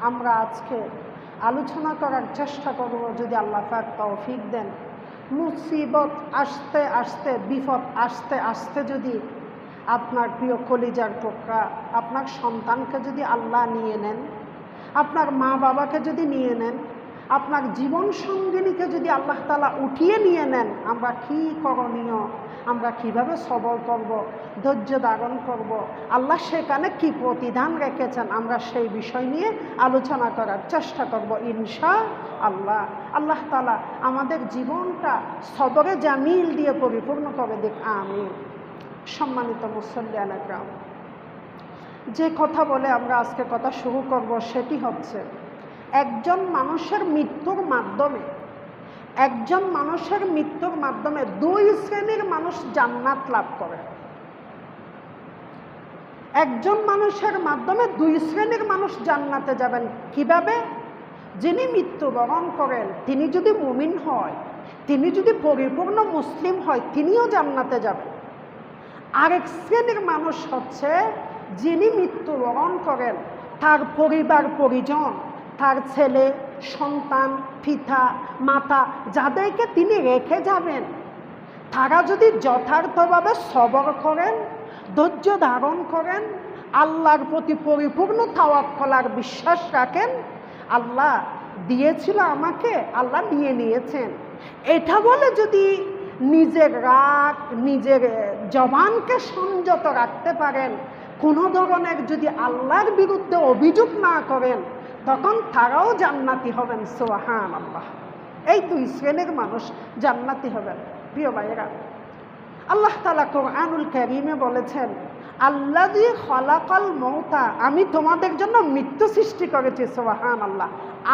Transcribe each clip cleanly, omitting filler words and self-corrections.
আমরা আজকে আলোচনা করার চেষ্টা করব, যদি আল্লাহ পাক তৌফিক দেন। মুসিবত আসতে আসতে, বিপদ আসতে আসতে যদি আপনার প্রিয় কলিজার টুকরা, আপনার সন্তানকে যদি আল্লাহ নিয়ে নেন, আপনার মা বাবাকে যদি নিয়ে নেন, আপনার জীবন সঙ্গিনীকে যদি আল্লাহ তাআলা উঠিয়ে নিয়ে নেন, আমরা কী করণীয়, আমরা কিভাবে সবর করব, ধৈর্য ধারণ করব, আল্লাহ সেখানে কি প্রতিদান রেখেছেন, আমরা সেই বিষয় নিয়ে আলোচনা করার চেষ্টা করব ইনশাআল্লাহ। আল্লাহ তাআলা আমাদের জীবনটা সবরে জামিল দিয়ে পরিপূর্ণ করে দিক, আমিন। সম্মানিত মুসল্লিয়ান একরাম, যে কথা বলে আমরা আজকে কথা শুরু করব সেটি হচ্ছে, একজন মানুষের মৃত্যুর মাধ্যমে দুই শ্রেণীর মানুষ জান্নাত লাভ করে। একজন মানুষের মাধ্যমে দুই শ্রেণীর মানুষ জান্নাতে যাবেন। কিভাবে? যিনি মৃত্যুবরণ করেন তিনি যদি মুমিন হয়, তিনি যদি পরিপূর্ণ মুসলিম হয়, তিনিও জান্নাতে যাবেন। আরেক শ্রেণীর মানুষ হচ্ছে, যিনি মৃত্যুবরণ করেন, তার পরিবার পরিজন, তার ছেলে সন্তান, পিতা মাতা, যাদেরকে তিনি রেখে যাবেন, তারা যদি যথার্থভাবে সবর করেন, ধৈর্য ধারণ করেন, আল্লাহর প্রতি পরিপূর্ণ তাওয়াক্কুল আর বিশ্বাস রাখেন, আল্লাহ দিয়েছিল আমাকে, আল্লাহ নিয়ে নিয়েছেন, এটা বলে যদি নিজের রাগ, নিজের জবানকে সংযত রাখতে পারেন, কোনো ধরনের যদি আল্লাহর বিরুদ্ধে অভিযোগ না করেন, তখন তারাও জান্নাতি হবেন। সুবহানাল্লাহ। এই দুই শ্রেণীর মানুষ জান্নাতি হবেন। প্রিয় ভাইয়েরা, আল্লাহ তাআলা কোরআনুল কারীমে বলেছেন, আল্লাযী খালাকাল মৌতা, আমি তোমাদের জন্য মৃত্যু সৃষ্টি করেছি। সুবহানাল্লাহ।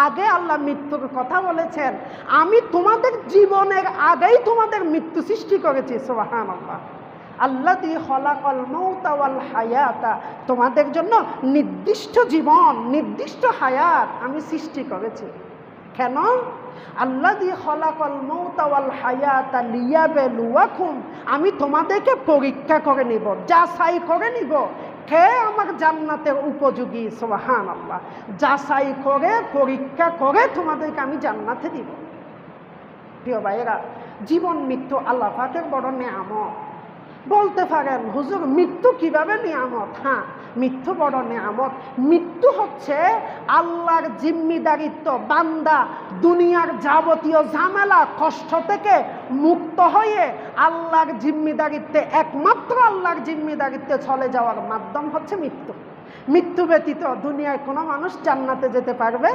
আগে আল্লাহ মৃত্যুর কথা বলেছেন, আমি তোমাদের জীবনের আগেই তোমাদের মৃত্যু সৃষ্টি করেছি। সুবহানাল্লাহ। আল্লাযী খালাকাল মাউতা ওয়াল হায়াতা, তোমাদের জন্য নির্দিষ্ট জীবন, নির্দিষ্ট হায়াত আমি সৃষ্টি করেছি। কেন? আল্লাযী খালাকাল মাউতা ওয়াল হায়াতা লিয়াবলুয়াকুম, আমি তোমাদেরকে পরীক্ষা করে নিব, যাচাই করে নিব কে আমার জান্নাতের উপযোগী। সুবহানাল্লাহ। যাচাই করে, পরীক্ষা করে তোমাদেরকে আমি জান্নাতে দিব। প্রিয় ভাইয়েরা, জীবন মৃত্যু আল্লাহ পাকের বড় নেয়ামত। বলতে পারেন, হুজুর মৃত্যু কিভাবে নিয়ামত? হ্যাঁ, মৃত্যু বড় নিয়ামত। মৃত্যু হচ্ছে আল্লাহর জিম্মিদারিত্ব। বান্দা দুনিয়ার যাবতীয় ঝামেলা কষ্ট থেকে মুক্ত হয়ে আল্লাহর জিম্মিদারিত্বে, একমাত্র আল্লাহর জিম্মিদারিত্বে চলে যাওয়ার মাধ্যম হচ্ছে মৃত্যু। মৃত্যু ব্যতীত দুনিয়ায় কোনো মানুষ জান্নাতে যেতে পারবে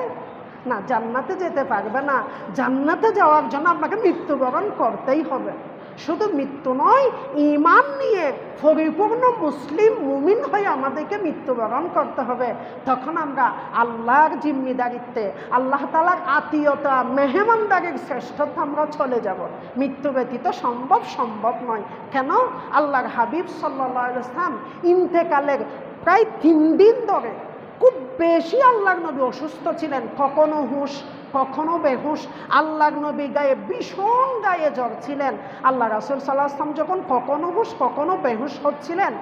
না, জান্নাতে যেতে পারবে না। জান্নাতে যাওয়ার জন্য আপনাকে মৃত্যুবরণ করতেই হবে। শুধু মৃত্যু নয়, ঈমান নিয়ে পরিপূর্ণ মুসলিম মুমিন হয়ে আমাদেরকে মৃত্যুবরণ করতে হবে। তখন আমরা আল্লাহর জিম্মিদারিত্বে, আল্লাহ তাআলার আতিয়তা, মেহমানদারির শ্রেষ্ঠত্ব আমরা চলে যাব। মৃত্যু ব্যতীত সম্ভব নয়। কেন? আল্লাহর হাবিব সাল্লাল্লাহু আলাইহি ওয়াসাল্লাম ইন্তেকালের প্রায় 3 দিন ধরে খুব বেশি আল্লাহর নবী অসুস্থ ছিলেন, কখনো হুঁশ কখনো বেহুশ। আল্লাহর নবী গায়ে ভীষণ গায়ে জ্বর ছিলেন। আল্লাহ রাসূল সাল্লাল্লাহু আলাইহি ওয়াসাল্লাম যখন কখনো হুঁশ কখনো বেহুশ হচ্ছিলেন,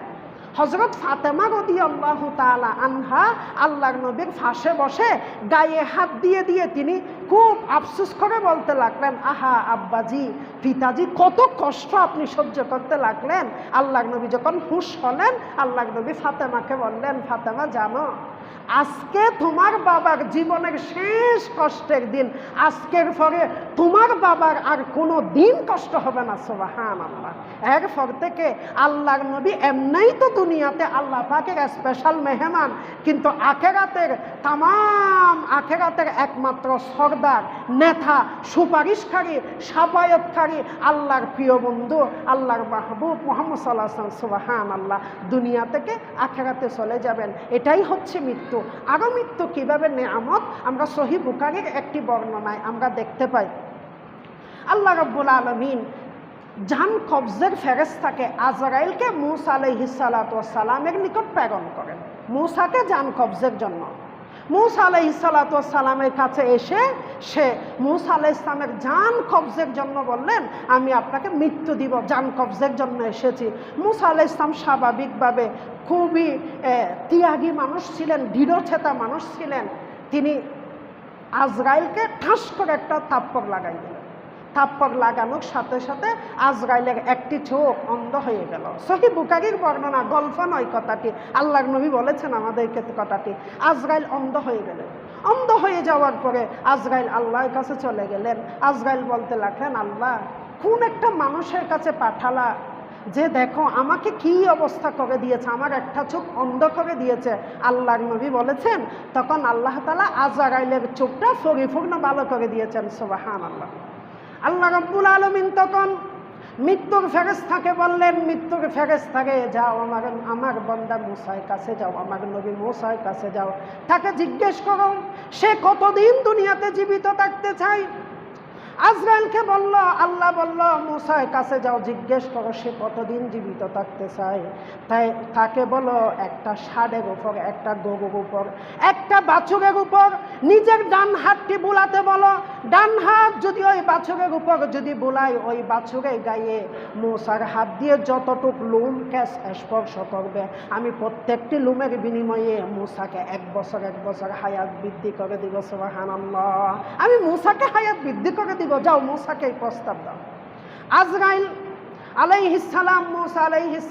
হযরত ফাতেমা রাদিয়াল্লাহু তাআলা আনহা আল্লাহর নবীর পাশে বসে গায়ে হাত দিয়ে দিয়ে তিনি খুব আফসোস করে বলতে লাগলেন, আহা আব্বাজি, পিতাজি, কত কষ্ট আপনি সহ্য করতে লাগলেন। আল্লাহর নবী যখন হুঁশ হলেন, আল্লাহর নবী ফাতেমাকে বললেন, ফাতেমা জানো, আজকে তোমার বাবার জীবনের শেষ কষ্টের দিন, আজকের পরে তোমার বাবার আর কোনো দিন কষ্ট হবে না। সুবহানাল্লাহ। এরপর থেকে আল্লাহর নবী এমনিই তো দুনিয়াতে আল্লাহ পাকের স্পেশাল মেহমান, কিন্তু আখেরাতের একমাত্র সর্দার, নেতা, সুপারিশকারী, সাফায়াতকারী, আল্লাহর প্রিয় বন্ধু, আল্লাহর মাহবুব মুহাম্মদ সাল্লাল্লাহু আলাইহি ওয়াসাল্লাম সুবহানাল্লাহ দুনিয়া থেকে আখেরাতে চলে যাবেন। এটাই হচ্ছে মৃত্যু। আরো মৃত্যু কিভাবে নেয়ামত, আমরা সহিহ বুখারীর একটি বর্ণনায় আমরা দেখতে পাই, আল্লাহ রাব্বুল আলামিন জান কবজের ফেরেশতাকে আজরাইলকে মূসা আলাইহিস সালাতু ওয়াস সালামের নিকট প্রেরণ করেন, মূসাকে জান কবজের জন্য। মূসা আলাইহিস সালাতু ওয়াস সালামের কাছে এসে সে মূসা আলাইহিস সালামের জান কবজের জন্য বললেন, আমি আপনাকে মৃত্যু দিব, জান কবজের জন্য এসেছি। মূসা আলাইহিস সালাম স্বাভাবিকভাবে খুবই ত্যাগী মানুষ ছিলেন, দৃঢ়চেতা মানুষ ছিলেন। তিনি আজরাইলকে ঠাস করে একটা থাপ্পড় লাগাই দিলেন। থাপ্পড় লাগানোর সাথে সাথে আজরাইলের একটি চোখ অন্ধ হয়ে গেল। সহিহ বুখারীর বর্ণনা, গল্প নয় কথাটি, আল্লাহর নবী বলেছেন আমাদেরকে কথাটি। আজরাইল অন্ধ হয়ে গেলেন। অন্ধ হয়ে যাওয়ার পরে আজরাইল আল্লাহর কাছে চলে গেলেন। আজরাইল বলতে লাগলেন, আল্লাহ, কোন একটা মানুষের কাছে পাঠালা যে দেখো আমাকে কি অবস্থা করে দিয়েছে, আমার একটা চোখ অন্ধ করে দিয়েছে। আল্লাহর নবী বলেছেন, তখন আল্লাহ তাআলা আজরাইলের চোখটা পরিপূর্ণ ভালো করে দিয়েছেন। সুবহানাল্লাহ। আল্লাহ রাব্বুল আলামিন তখন মৃত্যুর ফেরেশতাকে বললেন, মৃত্যুর ফেরেশতাকে, যাও আমার বান্দা মূসার কাছে যাও, আমার নবী মূসার কাছে যাও, তাকে জিজ্ঞেস করো সে কতদিন দুনিয়াতে জীবিত থাকতে চায়। আজরাইলকে বলল, আল্লাহ বলল, মূসার কাছে যাও, জিজ্ঞেস করো সে কতদিন জীবিত থাকতে চায়। তাই তাকে বলো একটা ষাঁড়ের উপর, একটা গরুর উপর, একটা বাছুরের উপর নিজের ডান হাতটি বুলাতে বলো। ডান হাত যদি ওই বাছুরের উপর যদি বুলায়, ওই বাছুরের গায়ে মূসার হাত দিয়ে যতটুক লোম কেশ স্পর্শ করবে, আমি প্রত্যেকটি লোমের বিনিময়ে মূসাকে এক বছর হায়াত বৃদ্ধি করে দিব। সুবহানাল্লাহ। আমি মূসাকে হায়াত বৃদ্ধি করে দিব, যাও মূসাকে এই প্রস্তাব দাও। আজরাইল আলাইহিস সালাম মূসা আলাইহিস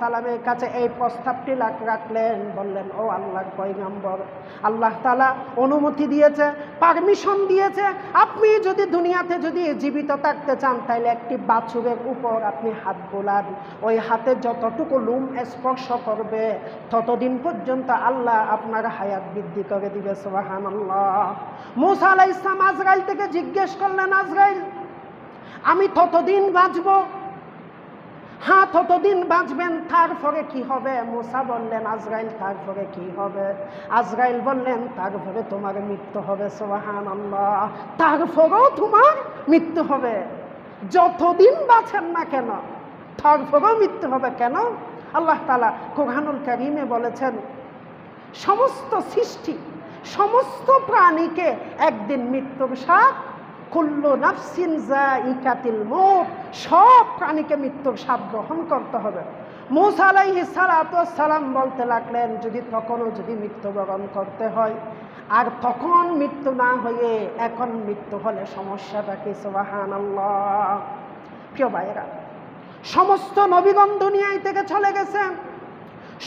সালামের কাছে এই প্রস্তাবটি রাখলেন। বললেন, ও আল্লাহর পয়গম্বর, আল্লাহ তাআলা অনুমতি দিয়েছে, পারমিশন দিয়েছে, আপনি যদি দুনিয়াতে যদি জীবিত থাকতে চান তাহলে একটি বাছুরের উপর আপনি হাত বোলান, ওই হাতে যতটুকু লোম স্পর্শ করবে ততদিন পর্যন্ত আল্লাহ আপনার হায়াত বৃদ্ধি করে দিবে। সুবহানাল্লাহ। মূসা আলাইহিস সালাম আজরাইল থেকে জিজ্ঞেস করলেন, আজরাইল, আমি ততদিন বাঁচব? হ্যাঁ, ততদিন বাঁচবেন, তারপরে কি হবে? মূসা বললেন, আজরাইল, তারপরে কি হবে? আজরাইল বললেন, তারপরে তোমার মৃত্যু হবে। সুবহানাল্লাহ। তারপরেও তোমার মৃত্যু হবে, যতদিন বাঁচেন না কেন তারপরেও মৃত্যু হবে। কেন? আল্লাহ তাআলা কোরআনুল কারীমে বলেছেন, সমস্ত সৃষ্টি, সমস্ত প্রাণীকে একদিন মৃত্যুর স্বাদ, কুল্লু নাফসিন যায়িকাতুল মউত, সব প্রাণীকে মৃত্যুর স্বাদ গ্রহণ করতে হবে। মূসা আলাইহিস সালাম বলতে লাগলেন, যদি তখনও যদি মৃত্যুবরণ করতে হয়, আর তখন মৃত্যু না হয়ে এখন মৃত্যু হলে সমস্যাটা কি? সুবহানাল্লাহ। প্রিয় ভাইয়েরা, সমস্ত নবীগণ দুনিয়ায় থেকে চলে গেছে,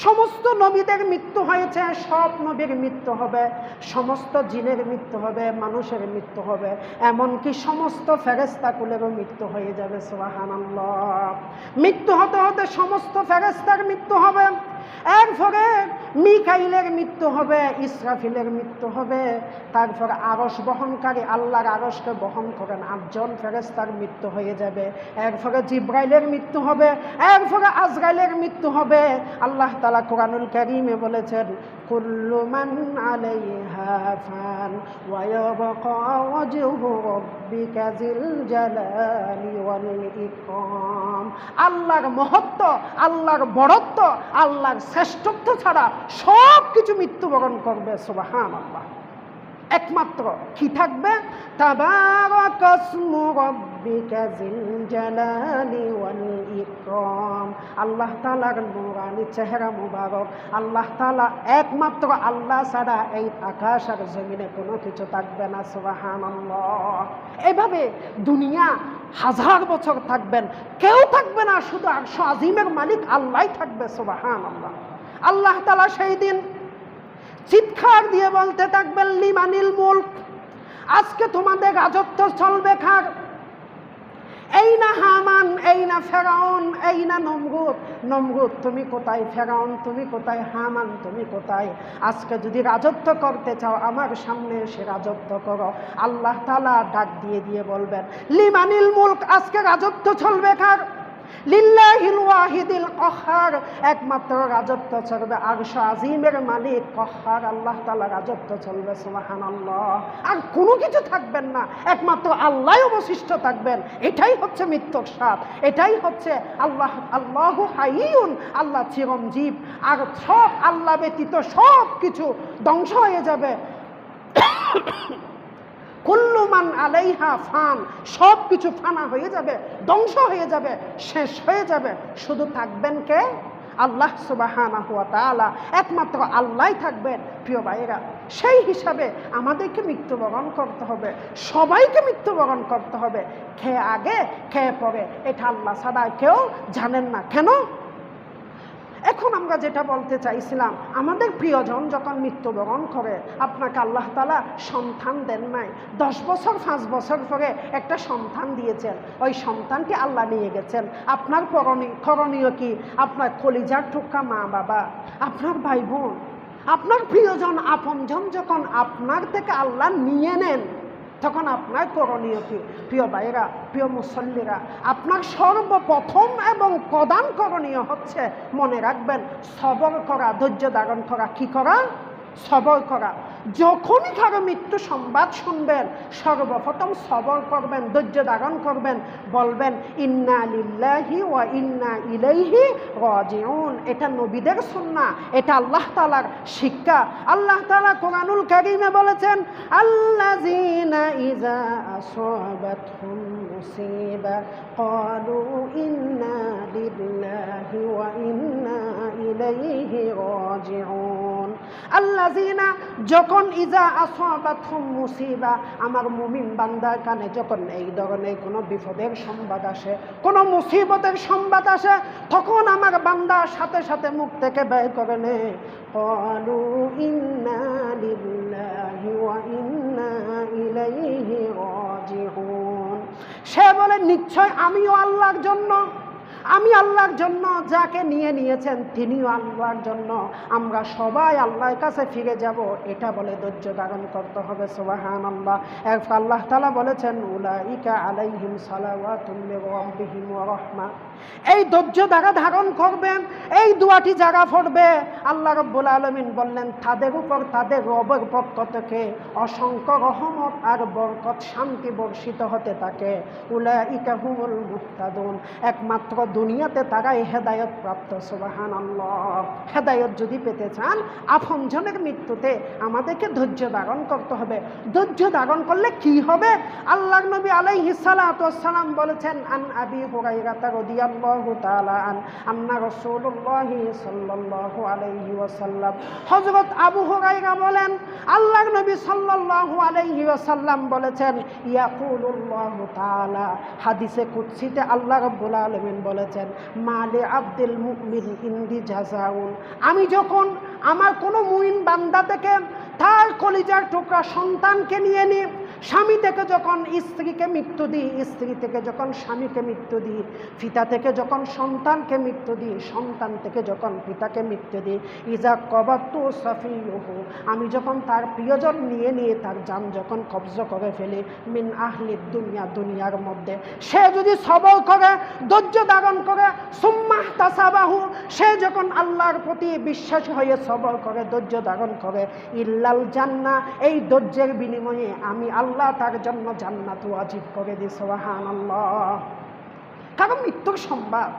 সমস্ত নবীদের মৃত্যু হয়েছে, সব নবীর মৃত্যু হবে, সমস্ত জিনের মৃত্যু হবে, মানুষের মৃত্যু হবে, এমনকি সমস্ত ফেরেশতাকুলেরও মৃত্যু হয়ে যাবে। সুবহানাল্লাহ। মৃত্যু হতে হতে সমস্ত ফেরেশতার মৃত্যু হবে, এরপরে মিকাইলের মৃত্যু হবে, ইসরাফিলের মৃত্যু হবে, তারপর আরশ বহনকারী, আল্লাহর আরশকে বহন করেন 8 জন ফেরেশতার মৃত্যু হয়ে যাবে, এরপরে জিব্রাইলের মৃত্যু হবে, এরপরে আজরাইলের মৃত্যু হবে। আল্লাহ তাআলা কোরআনুল কারীমে বলেছেন, কুল্লু মান আলাইহা ফান ওয়া ইয়াবকা ওয়াজহু রাব্বিকা যিল জালালি ওয়াল ইকরাম। আল্লাহর মহত্ব, আল্লাহর বড়ত্ব, আল্লাহর শ্রেষ্ঠত্ব ছাড়া সব কিছু মৃত্যুবরণ করবে। সুবহানাল্লাহ। একমাত্র কি থাকবে? তাবারাকাসমু রাব্বিকা যিল জালালি ওয়াল ইকরাম। আল্লাহ তাআলার নূরানি চেহারা মুবারক, আল্লাহ তাআলা একমাত্র আল্লাহ ছাড়া এই আকাশ আর জমিনে কোনো কিছু থাকবে না। সুবহানাল্লাহ। এভাবে দুনিয়া হাজার বছর থাকবেন, কেউ থাকবে না, শুধু আরশ আজিমের মালিক আল্লাহই থাকবে। সুবহানাল্লাহ। আল্লাহ তাআলা সেই দিন চিৎকার দিয়ে বলতে থাকবেন, লিমানিল মুলক, আজকে তোমাদের রাজত্ব চলবে কার? এই না হামান, এই না ফেরাউন, এই না নমরুদ। নমরুদ তুমি কোথায়? ফেরাউন তুমি কোথায়? হামান তুমি কোথায়? আজকে যদি রাজত্ব করতে চাও আমার সামনে এসে রাজত্ব করো। আল্লাহ তাআলা ডাক দিয়ে দিয়ে বলবেন, লিমানিল মুলক, আজকে রাজত্ব চলবে কার? লিল্লাহিল ওয়াহিদিল কহ্হার, একমাত্র রাজত্ব চলবে আরশ আজিমের মালিক কহ্হার আল্লাহ তাআলা রাজত্ব চলবে। সুবহানাল্লাহ। আর কোনো কিছু থাকবেন না, একমাত্র আল্লাহই অবশিষ্ট থাকবেন। এটাই হচ্ছে মৃত্যুর স্বাদ, এটাই হচ্ছে আল্লাহ। আল্লাহু হাইয়ুন, আল্লাহ চিরঞ্জীব, আর সব আল্লাহ ব্যতীত সব কিছু ধ্বংস হয়ে যাবে। কুল্লু মান আলাইহা ফান, সব কিছু ফানা হয়ে যাবে, ধ্বংস হয়ে যাবে, শেষ হয়ে যাবে। শুধু থাকবেন কে? আল্লাহ সুবহানাহু ওয়া তাআলা, একমাত্র আল্লাহই থাকবেন। প্রিয় ভাইয়েরা, সেই হিসাবে আমাদেরকে মৃত্যুবরণ করতে হবে, সবাইকে মৃত্যুবরণ করতে হবে। খেয়ে আগে খেয়ে পরে, এটা আল্লাহ ছাড়া কেউ জানেন না। কেন? এখন আমরা যেটা বলতে চাইছিলাম, আমাদের প্রিয়জন যখন মৃত্যুবরণ করে, আপনাকে আল্লাহ তাআলা সন্তান দেন নাই, 10 বছর 5 বছর পরে একটা সন্তান দিয়েছেন, ওই সন্তানটি আল্লাহ নিয়ে গেছেন। আপনার করণীয় কি? আপনার কলিজার টুকরা মা বাবা, আপনার ভাই বোন, আপনার প্রিয়জন আপনজন যখন আপনার থেকে আল্লাহ নিয়ে নেন, তখন আপনার করণীয় কি? প্রিয় ভাইরা, প্রিয় মুসল্লিরা, আপনার সর্বপ্রথম এবং প্রধান করণীয় হচ্ছে, মনে রাখবেন, সবর করা, ধৈর্য ধারণ করা। কি করা? সবর করা। যখনই কারো মৃত্যু সংবাদ শুনবেন, সর্বপ্রথম সবর করবেন, ধৈর্য ধারণ করবেন, বলবেন ইন্না লিল্লাহি ওয়া ইন্না ইলাইহি রাজিউন। এটা নবীদের সুন্নাহ, এটা আল্লাহ তাআলার শিক্ষা। আল্লাহ তাআলা কোরআনুল কারীমে বলেছেন, আল্লাযীনা ইযা আসাবাতহুম মুসিবা ক্বালু ইন্না লিল্লাহি ওয়া ইন্না ইলাইহি রাজিউন। আল্লাযীনা, যখন ইজা আসাবাতহুম মুসিবা, আমার মুমিন বান্দার কানে যখন এই ধরনের কোনো বিপদের সংবাদ আসে, কোনো মুসিবতের সংবাদ আসে, তখন আমার বান্দা সাথে সাথে মুখ থেকে বের করে নেয়, ক্বালু ইন্না লিল্লাহি ওয়া ইন্না ইলাইহি রাজিউন। সে বলে, নিশ্চয় আমিও আল্লাহর জন্য, আমি আল্লাহর জন্য, যাকে নিয়েছেন তিনিও আল্লাহর জন্য, আমরা সবাই আল্লাহর কাছে ফিরে যাব। এটা বলে ধৈর্য ধারণ করতে হবে। সুবহানাল্লাহ। এরপর আল্লাহ তাআলা বলেছেন, উলাইকা আলাইহিম সালাওয়াতুম মির রাব্বিহিম ওয়া রাহমা। এই ধৈর্য ধারণ করবেন, এই দোয়াটি যারা পড়বে, আল্লাহ রাব্বুল আলামিন বললেন, তাদের উপর তাদের রবের পক্ষ থেকে অসংখ্য রহমত আর বরকত, শান্তি বর্ষিত হতে থাকে। উলাইকা হুমুল মুহতাদুন। একমাত্র দুনিয়াতে তারাই হেদায়েত প্রাপ্ত। সুবহানাল্লাহ। হেদায়েত যদি পেতে চান, আপনজনের মৃত্যুতে আমাদেরকে ধৈর্য ধারণ করতে হবে। ধৈর্য ধারণ করলে কি হবে? আল্লাহর নবী আলাইহিস সালাতু ওয়াস সালাম বলেছেন, আন আবি হুরায়রা রাদিয়াল্লাহু তাআলা আন্না রাসূলুল্লাহ সাল্লাল্লাহু আলাইহি ওয়াসাল্লাম, হযরত আবু হুরায়রা বলেন, আল্লাহর নবী সাল্লাল্লাহু আলাইহি ওয়াসাল্লাম বলেছেন, ইয়াকুলুল্লাহু তাআলা, হাদিসে কুদসিতে আল্লাহ রাব্বুল আলামিন বলেছেন, মালি আব্দুল মুমিন ইনদি জাযাউন। আমি যখন আমার কোনো মুমিন বান্দা থেকে তার কলিজার টুকরা সন্তানকে নিয়ে নিই, স্বামী থেকে যখন স্ত্রীকে মৃত্যু দিই, স্ত্রী থেকে যখন স্বামীকে মৃত্যু দিই, পিতা থেকে যখন সন্তানকে মৃত্যু দিই, সন্তান থেকে যখন পিতাকে মৃত্যু দিই, ইজা কবাতু সাফিয়ুহু, আমি যখন তার প্রিয়জন নিয়ে তার জান যখন কবজ করে ফেলি, মিন আহলিদ দুনিয়া, দুনিয়ার মধ্যে, সে যদি সবর করে, ধৈর্য ধারণ করে, সুম্মাহ তাসাবাহু, সে যখন আল্লাহর প্রতি বিশ্বাস হয়ে সবর করে, ধৈর্য ধারণ করে, ইল্লাল জান্নাহ, এই ধৈর্যের বিনিময়ে আমি আল্লাহ তার জন্য জান্নাত ওয়াজিব করে দিই। সুবহানাল্লাহ। কারণ মৃত্যুর সংবাদ,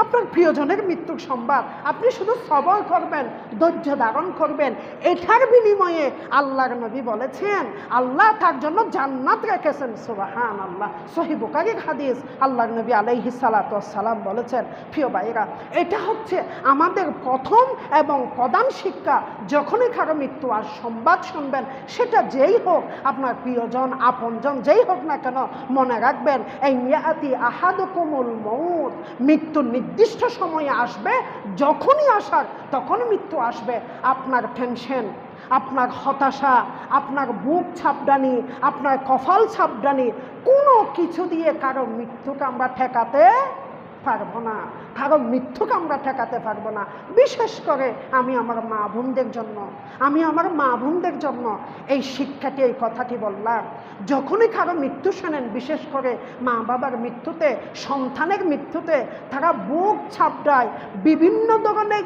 আপনার প্রিয়জনের মৃত্যুর সংবাদ, আপনি শুধু সবর করবেন, ধৈর্য ধারণ করবেন, এটার বিনিময়ে আল্লাহর নবী বলেছেন, আল্লাহ তার জন্য জান্নাত রেখেছেন। সুবহানাল্লাহ। সহিহ বুখারীর হাদিস, আল্লাহর নবী আলাইহিস সালাতু ওয়াস সালাম বলেছেন। প্রিয় ভাইরা, এটা হচ্ছে আমাদের প্রথম এবং প্রধান শিক্ষা। যখনই কারো মৃত্যু আর সংবাদ শুনবেন, সেটা যেই হোক, আপনার প্রিয়জন, আপনজন, যেই হোক না কেন, মনে রাখবেন, এই ইয়াতি আহাদুকুমুল মউত, মৃত্যু নির্দিষ্ট সময়ে আসবে। যখনই আসার তখনই মৃত্যু আসবে। আপনার টেনশন, আপনার হতাশা, আপনার বুক ছাপডানি, আপনার কপাল ছাপডানি, কোনো কিছু দিয়ে কারো মৃত্যুকে আমরা ঠেকাতে পারবো না, কারো মৃত্যুকে আমরা ঠেকাতে পারবো না। বিশেষ করে আমি আমার মা বোনদের জন্য এই শিক্ষাটি, এই কথাটি বললাম। যখনই কারো মৃত্যু শোনেন, বিশেষ করে মা বাবার মৃত্যুতে, সন্তানের মৃত্যুতে, তারা বুক ছাপড়ায়, বিভিন্ন ধরনের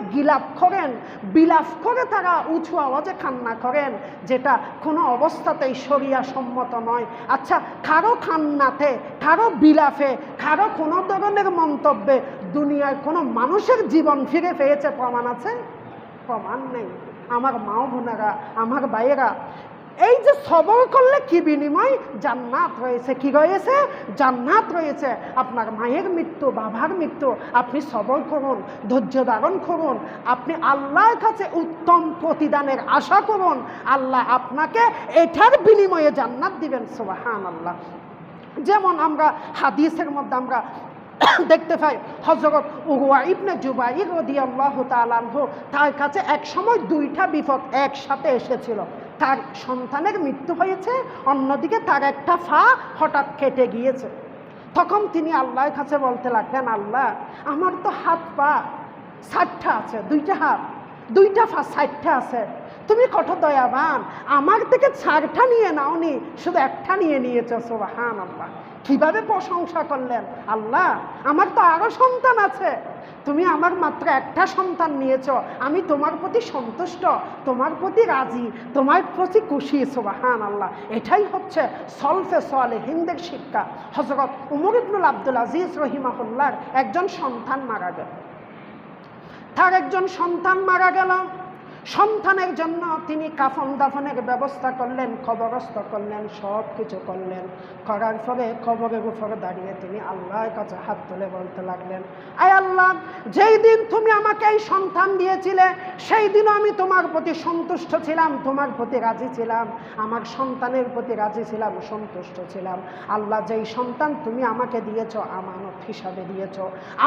বিলাপ করে তারা উঁচু আওয়াজে কান্না করেন, যেটা কোনো অবস্থাতেই শরিয়া সম্মত নয়। আচ্ছা, কারো কান্নাতে, কারো বিলাপে, কারো কোনো ধরনের মন্তব্যে দুনিয়ায় কোনো মানুষের জীবন ফিরে পেয়েছে প্রমাণ আছে? প্রমাণ নেই। আমার মা বোনেরা, আমার ভাইয়েরা, এই যে সবর করলে কি বিনিময়? জান্নাত রয়েছে। কি রয়েছে? জান্নাত রয়েছে। আপনার মায়ের মৃত্যু, বাবার মৃত্যু, আপনি সবর করুন, ধৈর্য ধারণ করুন, আপনি আল্লাহর কাছে উত্তম প্রতিদানের আশা করুন। আল্লাহ আপনাকে এটার বিনিময়ে জান্নাত দিবেন। সুবহানাল্লাহ। যেমন আমরা হাদিসের মধ্যে আমরা দেখতে পাই, হযরত উরওয়া ইবনে জুবাইর রাদিয়াল্লাহু তাআলা আনহু, তার কাছে এক সময় দুইটা বিপদ একসাথে এসেছিল। তার সন্তানের মৃত্যু হয়েছে, অন্যদিকে তার একটা পা হঠাৎ কেটে গিয়েছে। তখন তিনি আল্লাহর কাছে বলতে লাগলেন, আল্লাহ, আমার তো হাত পা 60টা আছে, দুইটা হাত দুইটা পা 60টা আছে, তুমি কত দয়াবান, আমার থেকে 4টা নিয়ে নাওনি, শুধু একটা নিয়ে নিয়েছো। সুবহানাল্লাহ। কিভাবে প্রশংসা করলেন! আল্লাহ, আমার তো আরো সন্তান আছে, তুমি আমার মাত্র একটা সন্তান নিয়েছ, আমি তোমার প্রতি সন্তুষ্ট, তোমার প্রতি রাজি, তোমার প্রতি খুশি। সুবহানাল্লাহ। এটাই হচ্ছে সলফে সালেহিনদের শিক্ষা। হযরত উমর ইবনুল আব্দুল আজিজ রহিমাহুল্লাহর একজন সন্তান মারা গেল। তার একজন সন্তান মারা গেল। সন্তানের জন্য তিনি কাফন দাফনের ব্যবস্থা করলেন, কবরস্থ করলেন, সব কিছু করলেন। করার পরে কবরের উপরে দাঁড়িয়ে তিনি আল্লাহর কাছে হাত তুলে বলতে লাগলেন, আয় আল্লাহ, যেই দিন তুমি আমাকে এই সন্তান দিয়েছিলে সেই দিনও আমি তোমার প্রতি সন্তুষ্ট ছিলাম, তোমার প্রতি রাজি ছিলাম, আমার সন্তানের প্রতি রাজি ছিলাম, সন্তুষ্ট ছিলাম। আল্লাহ, যেই সন্তান তুমি আমাকে দিয়েছ আমানত হিসাবে দিয়েছ,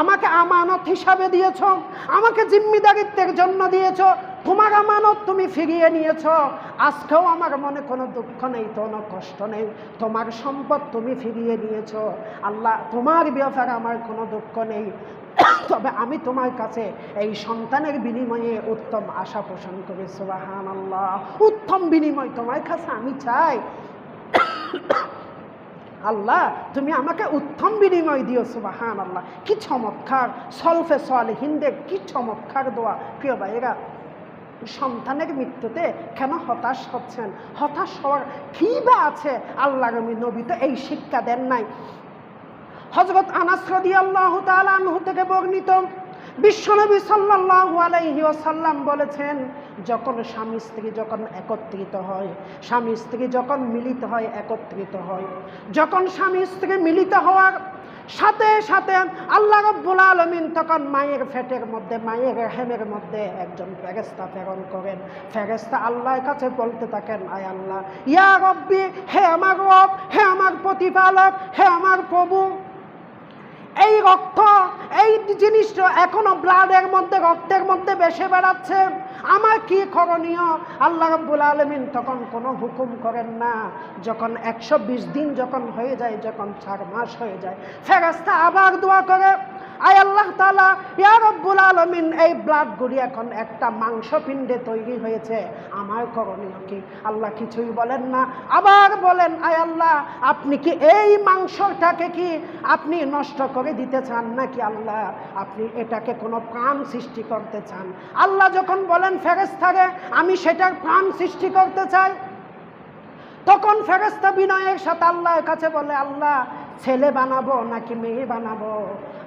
আমাকে আমানত হিসাবে দিয়েছ, আমাকে জিম্মিদারিত্বের জন্য দিয়েছ, তোমার আমানত তুমি ফিরিয়ে নিয়েছ। আজকেও আমার মনে কোনো দুঃখ নেই, কোনো কষ্ট নেই, তোমার সম্পদ তুমি ফিরিয়ে নিয়েছ। আল্লাহ, তোমার ব্যাপারে আমার কোনো দুঃখ নেই, তবে আমি তোমার কাছে এই সন্তানের বিনিময়ে উত্তম আশা পোষণ করি। সুবহানাল্লাহ। উত্তম বিনিময় তোমার কাছে আমি চাই। আল্লাহ, তুমি আমাকে উত্তম বিনিময় দিও। সুবহানাল্লাহ। কি চমৎকার সলফে সালেহিনদের, কি চমৎকার দোয়া। প্রিয় ভাইয়েরা, সন্তানের মৃত্যুতে কেন হতাশ হচ্ছেন? হতাশ হওয়ার কি বা আছে? আল্লাহর নবী তো এই শিক্ষা দেন নাই। হযরত আনাস রাদিয়াল্লাহু তাআলা আনহু থেকে বর্ণিত, বিশ্বনবী সাল্লাল্লাহু আলাইহি ওয়াসাল্লাম বলেছেন, যখন স্বামী স্ত্রী যখন একত্রিত হয়, স্বামী স্ত্রী যখন মিলিত হয়, একত্রিত হয়, যখন স্বামী স্ত্রী মিলিত হওয়ার সাথে সাথে আল্লাহ রাব্বুল আলামিন তখন মায়ের পেটের মধ্যে, মায়ের রেহেমের মধ্যে একজন ফেরেশতা প্রেরণ করেন। ফেরেশতা আল্লাহর কাছে বলতে থাকেন, আয় আল্লাহ, ইয়া রব্বি, হে আমার রব, হে আমার প্রতিপালক, হে আমার প্রভু, এই রক্ত, এই জিনিসটা এখনো ব্লাডের মধ্যে, রক্তের মধ্যে ভেসে বেড়াচ্ছে, আমার কি করণীয়? আল্লাহ রাব্বুল আলামিন তখন কোনো হুকুম করেন না। যখন 120 দিন যখন হয়ে যায়, যখন 4 মাস হয়ে যায়, ফেরেশতা আবার দোয়া করে, আয় আল্লাহ তাআলা, ইয়া রাব্বুল আলামিন, এই ব্লাডগুলি এখন একটা মাংসপিণ্ডে তৈরি হয়েছে, আমার করণীয় কি? আল্লাহ কিছুই বলেন না। আবার বলেন, আয় আল্লাহ, আপনি কি এই মাংসটাকে কি আপনি নষ্ট করে দিতে চান নাকি? আল্লাহ, আপনি এটাকে কোনো প্রাণ সৃষ্টি করতে চান? আল্লাহ যখন বলেন ফেরেশতাকে, আমি সেটার প্রাণ সৃষ্টি করতে চাই, তখন ফেরেশতা বিনয়ের সাথে আল্লাহর কাছে বলে, আল্লাহ, ছেলে বানাবো নাকি মেয়ে বানাবো?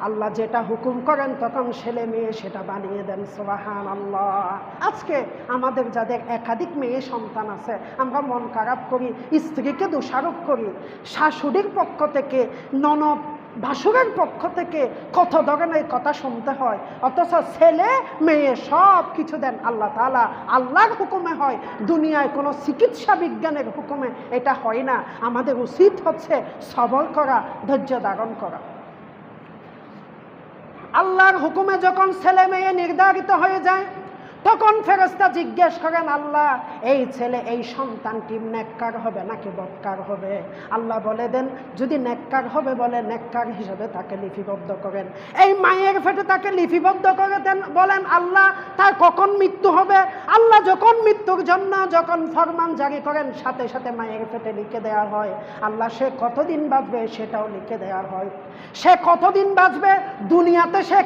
আল্লাহ যেটা হুকুম করেন তখন ছেলে মেয়ে সেটা বানিয়ে দেন। সুবহানাল্লাহ। আজকে আমাদের যাদের একাধিক মেয়ে সন্তান আছে, আমরা মন খারাপ করি, স্ত্রীকে দোষারোপ করি, শাশুড়ির পক্ষ থেকে, ননদ ভাসুরের পক্ষ থেকে কত ধরনের কথা শুনতে হয়, অথচ ছেলে মেয়ে সব কিছু দেন আল্লাহ তাআলা, আল্লাহর হুকুমে হয়। দুনিয়ায় কোনো চিকিৎসা বিজ্ঞানের হুকুমে এটা হয় না। আমাদের উচিত হচ্ছে সবর করা, ধৈর্য ধারণ করা। আল্লাহর হুকুমে যখন ছেলে মেয়ে নির্ধারিত হয়ে যায়, তখন ফেরেশতা জিজ্ঞেস করেন, আল্লাহ, এই ছেলে, এই সন্তানটি নেককার হবে নাকি বদকার হবে? আল্লাহ বলে দেন, যদি নেককার হবে বলে নেককার হিসেবে তাকে লিপিবদ্ধ করেন। এই মায়ের পেটে তাকে লিপিবদ্ধ করে দেন। বলেন, আল্লাহ, তার কখন মৃত্যু হবে? আল্লাহ যখন মৃত্যুর জন্য যখন ফরমান জারি করেন, সাথে সাথে মায়ের পেটে লিখে দেওয়া হয়। আল্লাহ সে কতদিন বাঁচবে সেটাও লিখে দেওয়া হয়। সে কতদিন বাঁচবে, দুনিয়াতে সে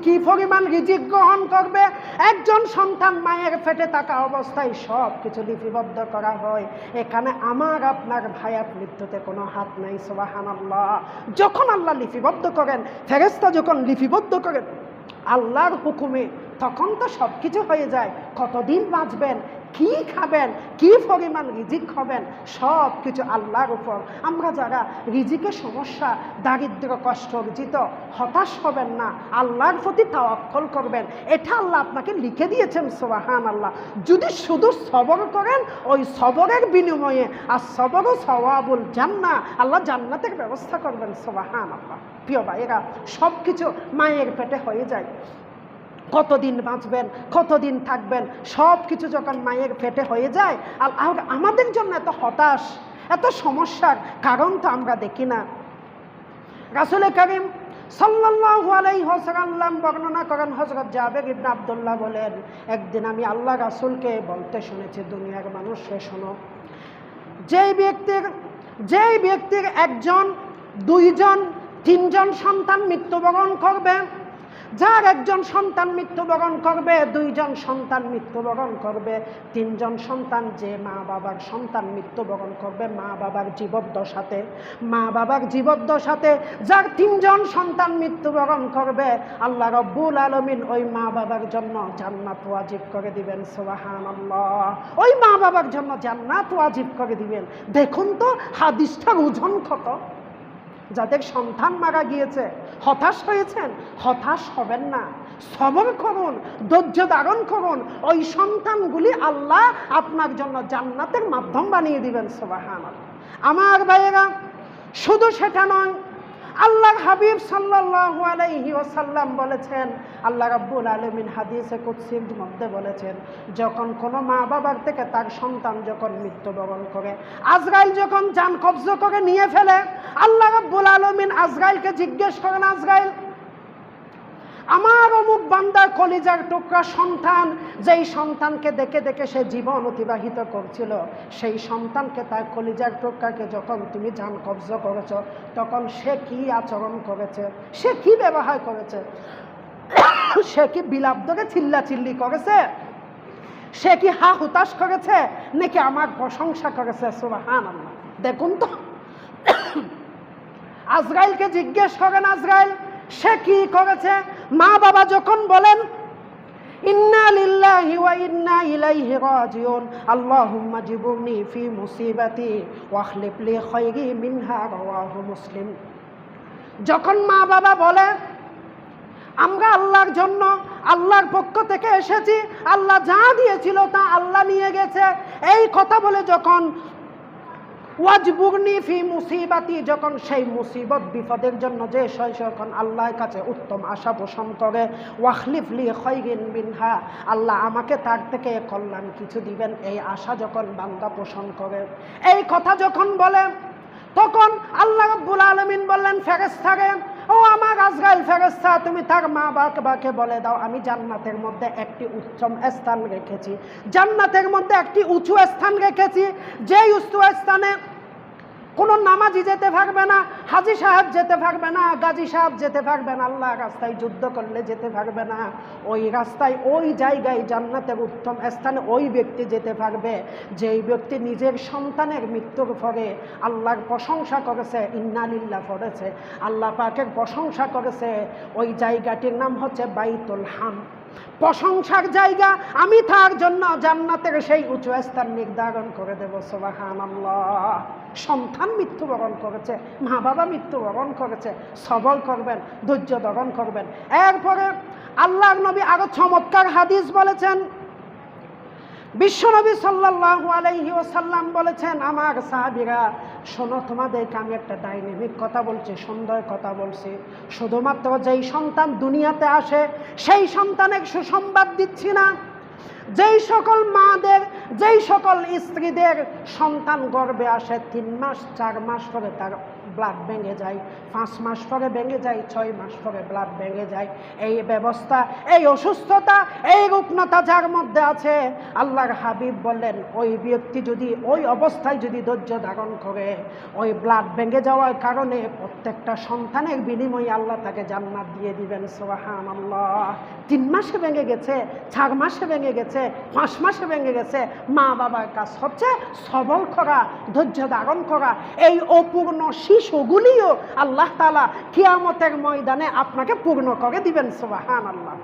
কি পরিমাণ রিজিক গ্রহণ করবে, একজন সন্তান মায়ের পেটে থাকা অবস্থায় সব কিছু লিপিবদ্ধ করা হয়। এখানে আমার আপনার ভাইয়াত মৃত্যুতে কোনো হাত নাই। সুবহানাল্লাহ। যখন আল্লাহ লিপিবদ্ধ করেন, ফেরেশতা যখন লিপিবদ্ধ করেন আল্লাহর হুকুমে, তখন তো সব কিছু হয়ে যায়। কতদিন বাঁচবেন কি খাবেন, কি পরিমাণ রিজিক হবেন, সব কিছু আল্লাহর উপর। আমরা যারা রিজিকের সমস্যা, দারিদ্র, কষ্ট অর্জিত, হতাশ হবেন না, আল্লাহর প্রতি তাওয়াক্কুল করবেন। এটা আল্লাহ আপনাকে লিখে দিয়েছেন, সুবহানাল্লাহ। যদি শুধু সবর করেন, ওই সবরের বিনিময়ে আর সবরও সওয়াবুল জান্নাহ, আল্লাহ জান্নাতের ব্যবস্থা করবেন, সুবহানাল্লাহ। প্রিয় ভাইয়েরা, সব কিছু মায়ের পেটে হয়ে যায়। কতদিন বাঁচবেন, কতদিন থাকবেন, সব কিছু যখন মায়ের পেটে হয়ে যায়, আর আমাদের জন্য এত হতাশ, এত সমস্যার কারণ তো আমরা দেখি না। রাসূল করিম সাল্লাল্লাহু আলাইহি ওয়াসাল্লাম বর্ণনা করেন, হযরত জাবের ইবনে আব্দুল্লাহ বলেন, একদিন আমি আল্লাহ রাসূলকে বলতে শুনেছি, দুনিয়ার মানুষকে শোনো, যেই ব্যক্তির একজন, দুইজন, তিনজন সন্তান মৃত্যুবরণ করবে, যার একজন সন্তান মৃত্যুবরণ করবে, দুইজন সন্তান মৃত্যুবরণ করবে, তিনজন সন্তান, যে মা বাবার সন্তান মৃত্যুবরণ করবে মা বাবার জীবদ্দশাতে, মা বাবার জীবদ্দশাতে যার তিনজন সন্তান মৃত্যুবরণ করবে, আল্লাহ রব্বুল আলামিন ওই মা বাবার জন্য জান্নাত ওয়াজিব করে দিবেন, সুবহানাল্লাহ। ওই মা বাবার জন্য জান্নাত ওয়াজিব করে দিবেন। দেখুন তো হাদিসটার ওজন কত। যাদের সন্তান মারা গিয়েছে, হতাশ হয়েছেন, হতাশ হবেন না, সবর করুন, ধৈর্য ধারণ করুন। ওই সন্তানগুলি আল্লাহ আপনার জন্য জান্নাতের মাধ্যম বানিয়ে দিবেন, সুবহানাল্লাহ। আমার ভাইয়েরা, শুধু সেটা নয়, আল্লাহর হাবিব সাল্লাল্লাহু আলাইহি ওয়াসাল্লাম বলেছেন, আল্লাহ রাব্বুল আলামিন হাদিসে কুদসির মধ্যে বলেছেন, যখন কোনো মা বাবার থেকে তার সন্তান যখন মৃত্যুবরণ করে, আজরাইল যখন জান কবজ করে নিয়ে ফেলে, আল্লাহ রাব্বুল আলামিন আজরাইলকে জিজ্ঞেস করেন, আজরাইল, আমার অমুক বান্দার কলিজার টুকরা সন্তান, যেই সন্তানকে দেখে দেখে সে জীবন অতিবাহিত করছিল, সেই সন্তানকে, তার কলিজার টুকরাকে যখন তুমি জান কবজ করেছ, তখন সে কি আচরণ করেছে, সে কি ব্যবহার করেছে? সে কি বিলাপ ধরে চিল্লাচিল্লি করেছে? সে কি হা হুতাশ করেছে, নাকি আমার প্রশংসা করেছে? সুবহানাল্লাহ। দেখুন তো, আজরাইলকে জিজ্ঞেস করেন, আজরাইল সে কি করেছে? মা বাবা যখন বলেন, ইন্না লিল্লাহি ওয়া ইন্না ইলাইহি রাজিউন, আল্লাহুম্মা জিবুরনি ফি মুসিবাতি ওয়া আখলিফ লি খায়রি মিনহা, রাওয়াহু মুসলিম। যখন মা বাবা বলে, আমরা আল্লাহর জন্য, আল্লাহর পক্ষ থেকে এসেছি, আল্লাহ যা দিয়েছিল তা আল্লাহ নিয়ে গেছে, এই কথা বলে যখন ওয়াজবুরনি ফি মুসিবাতি, যখন সেই মুসিবত বিপদের জন্য যে যখন আল্লাহর কাছে উত্তম আশা পোষণ করে, ওয়াখলিফ লি খায়রিন মিনহা, আল্লাহ আমাকে তার থেকে কল্যাণ কিছু দিবেন, এই আশা যখন বান্দা পোষণ করে, এই কথা যখন বলে, তখন আল্লাহ রাব্বুল আলামিন বললেন ফেরেশতাকে, ও আমার আজরাইল ফেরেশতা, তুমি তার মা বাবাকে বলে দাও, আমি জান্নাতের মধ্যে একটি উত্তম স্থান রেখেছি, জান্নাতের মধ্যে একটি উঁচু স্থান রেখেছি, যেই উঁচু স্থানে কোনো নামাজি যেতে পারবে না, হাজি সাহেব যেতে পারবে না, গাজী সাহেব যেতে পারবে না, আল্লাহ রাস্তায় যুদ্ধ করলে যেতে পারবে না। ওই রাস্তায়, ওই জায়গায়, জান্নাতের উত্তম স্থানে ওই ব্যক্তি যেতে পারবে যেই ব্যক্তি নিজের সন্তানের মৃত্যুর পরে আল্লাহর প্রশংসা করেছে, ইন্না লিল্লাহ পড়েছে, আল্লাহ পাকের প্রশংসা করেছে। ওই জায়গাটির নাম হচ্ছে বাইতুল হামদ, প্রশংসার জায়গা। আমি তার জন্য জান্নাতের সেই উঁচু স্থান নির্ধারণ করে দেব, সুবহানাল্লাহ। সন্তান মৃত্যুবরণ করেছে, মা বাবা মৃত্যুবরণ করেছে, সবর করবেন, ধৈর্য ধারণ করবেন। এরপরে আল্লাহর নবী আরো চমৎকার হাদিস বলেছেন। বিশ্বনবী সাল্লাল্লাহু আলাইহি ওয়াসাল্লাম বলেছেন, আমার সাহাবীরা শোনো, তোমাদেরকে আমি একটা ডাইনামিক কথা বলছি, সুন্দর কথা বলছি। শুধুমাত্র যেই সন্তান দুনিয়াতে আসে সেই সন্তানের সুসংবাদ দিচ্ছি না, যেই সকল মাদের, যেই সকল স্ত্রীদের সন্তান গর্ভে আসে 3 মাস 4 মাস পরে তার ব্লাড ভেঙে যায়, 5 মাস পরে ভেঙে যায়, 6 মাস পরে ব্লাড ভেঙে যায়, এই ব্যবস্থা, এই অসুস্থতা, এই রুগ্নতা যার মধ্যে আছে, আল্লাহর হাবিব বললেন, ওই ব্যক্তি যদি ওই অবস্থায় যদি ধৈর্য ধারণ করে, ওই ব্লাড ভেঙে যাওয়ার কারণে প্রত্যেকটা সন্তানের বিনিময়ে আল্লাহ তাকে জান্নাত দিয়ে দিবেন, সুবহানাল্লাহ। 3 মাসে ভেঙে গেছে, 4 মাসে ভেঙে গেছে, 5 মাসে ভেঙে গেছে, মা বাবার কাজ হচ্ছে সবর করা, ধৈর্য ধারণ করা। এই অপূর্ণ শিশুগুলিও আল্লাহ তাআলা কিয়ামতের ময়দানে আপনাকে পূর্ণ করে দিবেন, সুবহানাল্লাহ।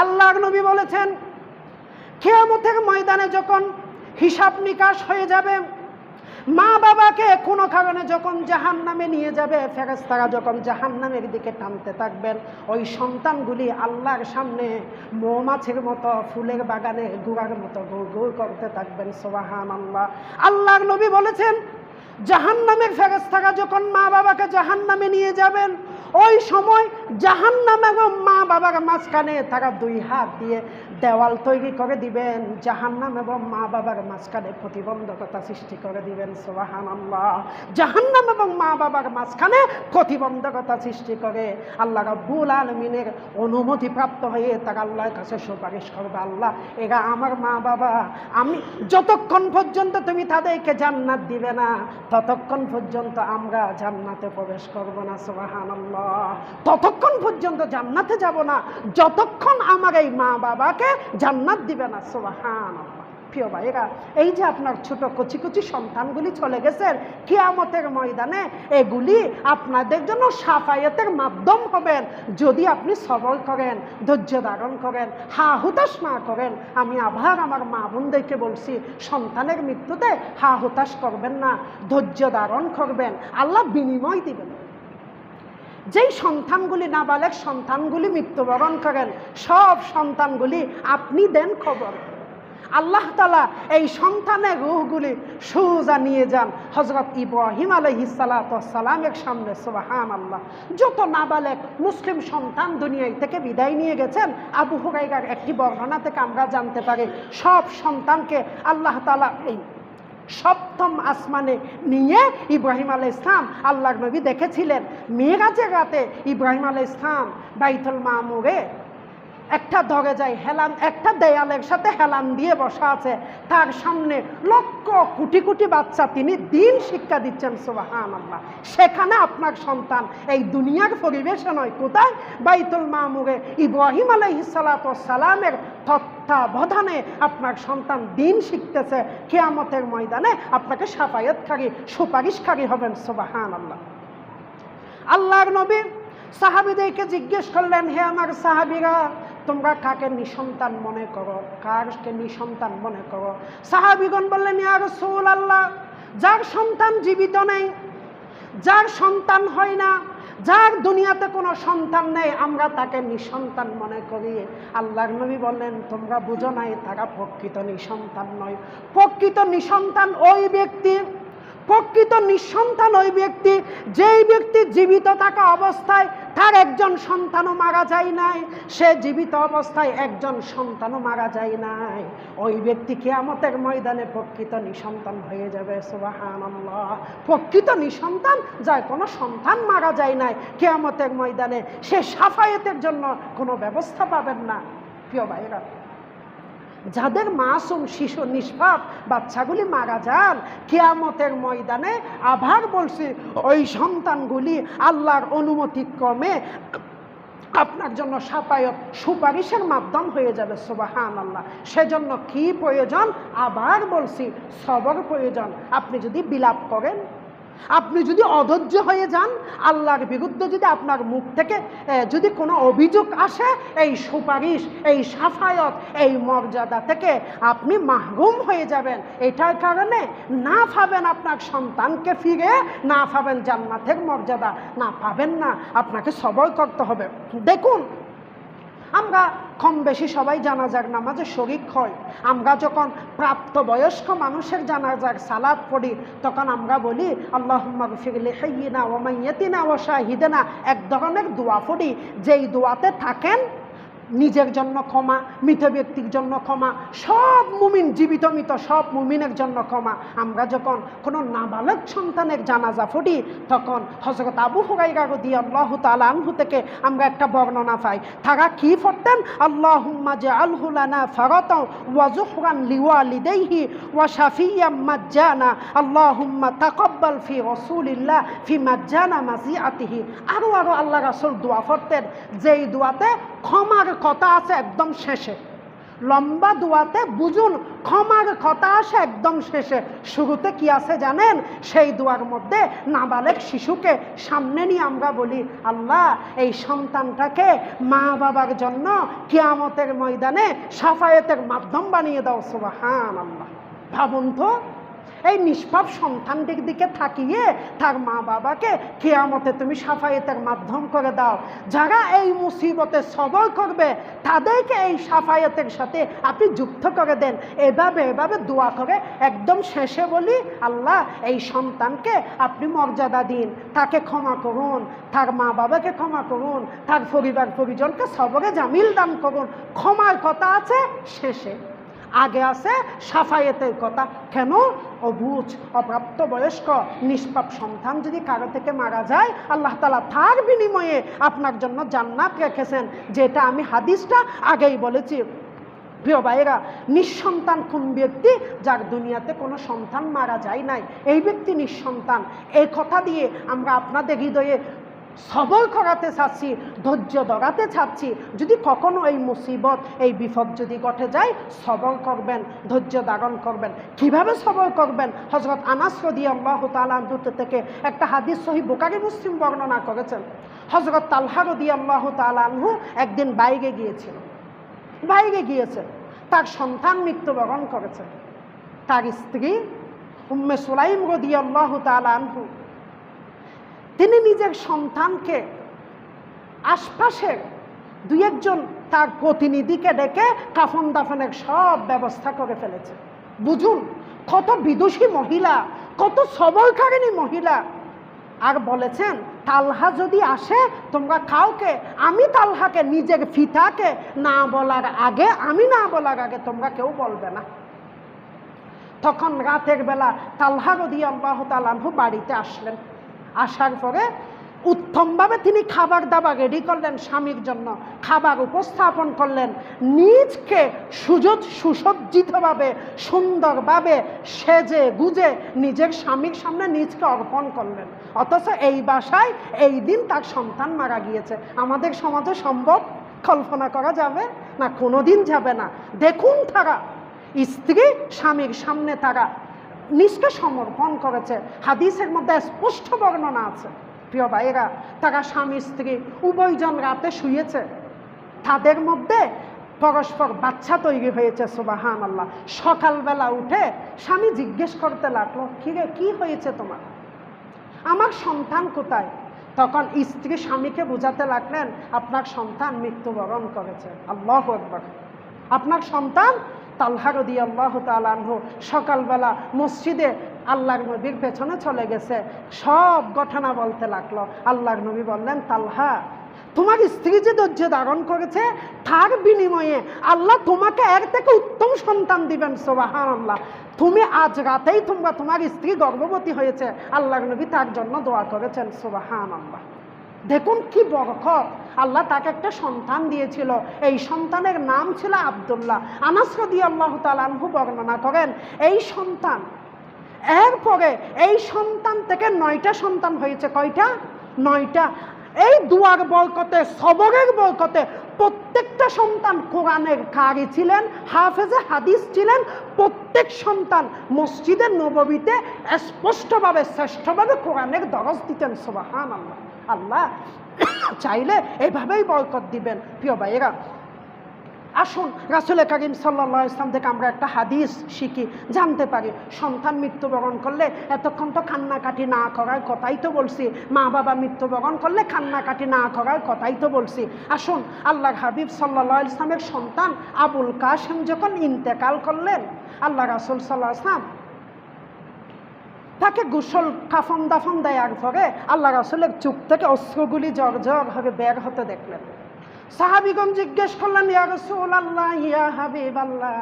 আল্লাহর নবী বলেছেন, কিয়ামতের ময়দানে যখন হিসাব নিকাশ হয়ে যাবে, মা বাবাকে কোনো কারণে যখন জাহান্নামে নিয়ে যাবে, ফেরেশতারা যখন জাহান্নামের দিকে টানতে থাকবেন, ওই সন্তানগুলি আল্লাহর সামনে মৌমাছির মতো ফুলের বাগানে গুড়ার মতো গুড় গুড় করতে থাকবেন। সুবহানাল্লাহ। আল্লাহর নবী বলেছেন, জাহান্নামের ফেরেশতারা যখন মা বাবাকে জাহান্নামে নিয়ে যাবেন, ওই সময় জাহান্নাম এবং মা বাবার মাঝখানে তারা দুই হাত দিয়ে দেওয়াল তৈরি করে দিবেন, জাহান্নাম এবং মা বাবার মাঝখানে প্রতিবন্ধকতা সৃষ্টি করে দিবেন। সুবহানাল্লাহ। জাহান্নাম এবং মা বাবার মাঝখানে প্রতিবন্ধকতা সৃষ্টি করে আল্লাহ রাব্বুল আলামিনের অনুমতি প্রাপ্ত হয়ে তারা আল্লাহর কাছে সুপারিশ করবে, আল্লাহ এরা আমার মা বাবা, আমি যতক্ষণ পর্যন্ত তুমি তাদেরকে জান্নাত দিবে না ততক্ষণ পর্যন্ত আমরা জান্নাতে প্রবেশ করব না। সুবহানাল্লাহ। ততক্ষণ পর্যন্ত জান্নাতে যাব না যতক্ষণ আমার এই মা বাবাকে জান্নাত দিবে না। সুবহানাল্লাহ। প্রিয় ভাইরা, এই যে আপনার ছোট কচি কচি সন্তানগুলি চলে গেছেন কিয়ামতের ময়দানে, এগুলি আপনাদের জন্য শাফায়াতের মাধ্যম হবেন যদি আপনি সবর করেন, ধৈর্য ধারণ করেন, হা হুতাশ না করেন। আমি আবার আমার মা বোনদেরকে বলছি, সন্তানের মৃত্যুতে হা হুতাশ করবেন না, ধৈর্য ধারণ করবেন, আল্লাহ বিনিময় দিবেন। যেই সন্তানগুলি নাবালেগ সন্তানগুলি মৃত্যুবরণ করেন, সব সন্তানগুলি আপনি দেন খবর। আল্লাহ তাআলা এই সন্তানের রূহগুলি সোজা নিয়ে যান হযরত ইব্রাহিম আলাইহিস সালাতু ওয়াস সালামের সামনে। সুবহানাল্লাহ। যত নাবালেগ মুসলিম সন্তান দুনিয়া থেকে বিদায় নিয়ে গেছেন, আবু হুরায়রার একটি বর্ণনা থেকে আমরা জানতে পারি, সব সন্তানকে আল্লাহ তাআলা এই সপ্তম আসমানে নিয়ে ইব্রাহিম আলাইহিস সালাম, আল্লাহর নবী দেখেছিলেন মেরাজের রাতে ইব্রাহিম আলাইহিস সালাম বাইতুল মামুরে একটা দরজায় হেলান, একটা দেয়ালের সাথে হেলান দিয়ে বসা আছে, তার সামনে লক্ষ কোটি কোটি বাচ্চা তিনি দিন শিক্ষা দিচ্ছেন। সুবহানাল্লাহ। সেখানে আপনার সন্তান এই দুনিয়ার পরিবেশে নয়, কোথায়? বাইতুল মামুরে ইব্রাহিম আলাইহিস সালাতু ওয়াস সালামের তত্ত্বাবধানে আপনার সন্তান দিন শিখতেছে। কিয়ামতের ময়দানে আপনাকে শাফায়াতকারী, সুপারিশকারী হবেন। সুবহানাল্লাহ। আল্লাহর নবী সাহাবীদেরকে জিজ্ঞেস করলেন, হে আমার সাহাবীরা, তোমরা কাকে নিঃসন্তান মনে করো, কারকে নিঃসন্তান মনে করো? সাহাবীগণ বললেন, ইয়া রাসূলুল্লাহ, যার সন্তান জীবিত নেই, যার সন্তান হয় না, যার দুনিয়াতে কোনো সন্তান নেই, আমরা তাকে নিঃসন্তান মনে করি। আল্লাহর নবী বললেন, তোমরা বুঝো নাই, তারা প্রকৃত নিঃসন্তান নয়। প্রকৃত নিঃসন্তান ওই ব্যক্তি, প্রকৃত নিঃসন্তান ওই ব্যক্তি যেই ব্যক্তি জীবিত থাকা অবস্থায় তার একজন সন্তানও মারা যায় নাই, সে জীবিত অবস্থায় একজন সন্তানও মারা যায় নাই, ওই ব্যক্তি কিয়ামতের ময়দানে প্রকৃত নিঃসন্তান হয়ে যাবে। সুবহানাল্লাহ। প্রকৃত নিঃসন্তান, যার কোনো সন্তান মারা যায় নাই, কিয়ামতের ময়দানে সে শাফায়াতের জন্য কোনো ব্যবস্থা পাবেন না। প্রিয় ভাইরা, যাদের মাসুম শিশু নিষ্পাপ বাচ্চাগুলি মারা যান কিয়ামতের ময়দানে, আবার বলছি, ওই সন্তানগুলি আল্লাহর অনুমতিক্রমে আপনার জন্য শাফায়াত, সুপারিশের মাধ্যম হয়ে যাবে। সুবহানাল্লাহ। সেজন্য কি প্রয়োজন? আবার বলছি, সবর প্রয়োজন। আপনি যদি বিলাপ করেন, আপনি যদি অধৈর্য হয়ে যান, আল্লাহর বিরুদ্ধে যদি আপনার মুখ থেকে যদি কোনো অভিযোগ আসে, এই সুপারিশ, এই শাফায়াত, এই মর্যাদা থেকে আপনি মাহরুম হয়ে যাবেন। এটার কারণে না পাবেন আপনার সন্তানকে ফিরে, না পাবেন জান্নাতের মর্যাদা, না পাবেন না। আপনাকে সবর করতে হবে। দেখুন, আমরা কম বেশি সবাই জানাজার নামাজে শরীক হই। আমরা যখন প্রাপ্তবয়স্ক মানুষের জানাজার সালাত পড়ি, তখন আমরা বলি, আল্লাহুম্মা গফির লি হাইয়িনা ওয়া মাইয়িতিনা ওয়া শাহিদিনা, এক ধরনের দোয়া পড়ি, যেই দোয়াতে থাকেন নিজের জন্য ক্ষমা, মৃত ব্যক্তির জন্য ক্ষমা, সব মুমিন, জীবিত মৃত সব মুমিনের জন্য ক্ষমা। আমরা যখন কোনো নাবালক সন্তানের জানাজা পড়ি, তখন হযরত আবু হুরায়রা রাদিয়াল্লাহু তাআলা আনহু থেকে আমরা একটা বর্ণনা পাই। তারা কি পড়তেন? আল্লাহুম্মা জাআলহু লানা ফারাতাও ওয়া যুহরান লিওয়ালিদাইহি ওয়া শাফিয়াম মাজ্জানা, আল্লাহুম্মা তাকাব্বাল ফি রাসূলিল্লাহ ফি মাজ্জানা মাজিআতিহি। আরো আল্লাহ রাসূল দোয়া পড়তেন, যেই দোয়াতে ক্ষমার কথা আছে একদম শেষে। লম্বা দোয়াতে বুঝুন ক্ষমার কথা আসে একদম শেষে। শুরুতে কি আছে জানেন? সেই দোয়ার মধ্যে নাবালেগ শিশুকে সামনে নিয়ে আমরা বলি, আল্লাহ এই সন্তানটাকে মা বাবার জন্য কিয়ামতের ময়দানে সাফায়েতের মাধ্যম বানিয়ে দাও। সুবহানাল্লাহ। ভাবুন তো, এই নিষ্পাপ সন্তানদের দিকে তাকিয়ে তার মা বাবাকে কিয়ামতে তুমি সাফায়েতের মাধ্যম করে দাও। যারা এই মুসিবতে সবর করবে তাদেরকে এই সাফায়েতের সাথে আপনি যুক্ত করে দেন। এভাবে দোয়া করে একদম শেষে বলি, আল্লাহ এই সন্তানকে আপনি মর্যাদা দিন, তাকে ক্ষমা করুন, তার মা বাবাকে ক্ষমা করুন, তার পরিবার পরিজনকে সবরে জামিল দান করুন। ক্ষমার কথা আছে শেষে, আগে আছে সাফায়েতের কথা। কেন? অবুঝ অপ্রাপ্তবয়স্ক নিষ্পাপ সন্তান যদি কারো থেকে মারা যায়, আল্লাহ তাআলা তার বিনিময়ে আপনার জন্য জান্নাত রেখেছেন, যেটা আমি হাদিসটা আগেই বলেছি। প্রিয় ভাইয়েরা, নিঃসন্তান কোন ব্যক্তি? যার দুনিয়াতে কোনো সন্তান মারা যায় নাই, এই ব্যক্তি নিঃসন্তান। এই কথা দিয়ে আমরা আপনাদের হৃদয়ে সবর করাতে চাচ্ছি, ধৈর্য ধরাতে চাচ্ছি। যদি কখনো এই মুসিবত, এই বিপদ যদি ঘটে যায়, সবর করবেন, ধৈর্য ধারণ করবেন। কিভাবে সবর করবেন? হযরত আনাস রাদিয়াল্লাহু তাআলা আনহু থেকে একটা হাদিস সহিহ বুখারী মুসলিম বর্ণনা করেছেন। হযরত তালহা রাদিয়াল্লাহু তাআলা আনহু একদিন বাইরে গিয়েছে, তার সন্তান মৃত্যুবরণ করেছে। তার স্ত্রী উম্মে সুলাইম রাদিয়াল্লাহু তাআলা আনহু, তিনি নিজের সন্তানকে আশপাশের দুই একজন তার প্রতিনিধিকে ডেকে কাফন দাফনের সব ব্যবস্থা করে ফেলেছে। বুঝুন কত বিদুষী মহিলা, কত সবলকারিণী মহিলা। আর বলেছেন, তালহা যদি আসে তোমরা কাউকে, আমি তালহাকে নিজের ফিতাকে না বলার আগে তোমরা কেউ বলবে না। তখন রাতের বেলা তালহা রাদিয়াল্লাহু তাআলা আনহু বাড়িতে আসলেন। আসার পরে উত্তমভাবে তিনি খাবার দাবার রেডি করলেন, স্বামীর জন্য খাবার উপস্থাপন করলেন। নিজকে সুসজ্জিতভাবে সুন্দরভাবে সেজে গুজে নিজের স্বামীর সামনে নিজকে অর্পণ করলেন। অথচ এই বাসায় এই দিন তার সন্তান মারা গিয়েছে। আমাদের সমাজে সম্ভব? কল্পনা করা যাবে না, কোনোদিন যাবে না। দেখুন, তারা স্ত্রী স্বামীর সামনে তারা নিজকে সমর্পণ করেছে। হাদিসের মধ্যে স্পষ্ট বর্ণনা আছে। প্রিয় ভাইয়েরা, তারা স্বামী স্ত্রী উভয়জন রাতে শুয়েছে, তাদের মধ্যে পরস্পর বাচ্চা তৈরি হয়েছে। সুবহানাল্লাহ। সকালবেলা উঠে স্বামী জিজ্ঞেস করতে লাগলো, কি হয়েছে তোমার? আমার সন্তান কোথায়? তখন স্ত্রী স্বামীকে বোঝাতে লাগলেন, আপনার সন্তান মৃত্যুবরণ করেছে। আল্লাহু আকবার। আপনার সন্তান তালহা রাদিয়াল্লাহু তাআলা আনহু সকালবেলা মসজিদে আল্লাহর নবীর পেছনে চলে গেছে, সব ঘটনা বলতে লাগলো। আল্লাহর নবী বললেন, তালহা তোমার স্ত্রী যে ধৈর্য ধারণ করেছে তার বিনিময়ে আল্লাহ তোমাকে এর থেকে উত্তম সন্তান দিবেন। সুবহানাল্লাহ। তুমি আজ রাতেই তোমার স্ত্রী গর্ভবতী হয়েছে, আল্লাহর নবী তার জন্য দোয়া করেছেন। সুবহানাল্লাহ। দেখুন কি বরকত। আল্লাহ তাকে একটা সন্তান দিয়েছিল, এই সন্তানের নাম ছিল আব্দুল্লাহ। আনাস রাদিয়াল্লাহু তাআলা আনহু বর্ণনা করেন, এই সন্তান, এরপরে এই সন্তান থেকে 9টা সন্তান হয়েছে। কয়টা? 9টা। এই দুয়ার বরকতে, সবরের বরকতে প্রত্যেকটা সন্তান কোরআনের কারি ছিলেন, হাফেজে হাদিস ছিলেন। প্রত্যেক সন্তান মসজিদের নববীতে স্পষ্টভাবে শ্রেষ্ঠভাবে কোরআনের দরস দিতেন। সুবহানাল্লাহ। আল্লাহ চাইলে এভাবেই বরকত দিবেন। প্রিয় ভাইয়েরা, আসুন রাসূল কারীম সাল্লাল্লাহু আলাইহি ওয়াসাল্লাম থেকে আমরা একটা হাদিস শিখি, জানতে পারি। সন্তান মৃত্যুবরণ করলে এতক্ষণ তো কান্নাকাটি না করার কথাই তো বলছি, মা বাবা মৃত্যুবরণ করলে কান্নাকাটি না করার কথাই তো বলছি। আসুন, আল্লাহর হাবিব সাল্লাল্লাহু আলাইহি ওয়াসাল্লামের সন্তান আবুল কাসেম যখন ইন্তেকাল করলেন, আল্লাহ রাসূল সাল্লাল্লাহু আলাইহি ওয়াসাল্লাম তাকে গোসল কাফন দাফন দেওয়ার পরে আল্লাহ রাসূলের চোখ থেকে অশ্রুগুলি ঝরঝর হয়ে বের হতে দেখলেন। সাহাবীগণ জিজ্ঞেস করলেন, ইয়া রাসূলুল্লাহ, ইয়া হাবিবাল্লাহ,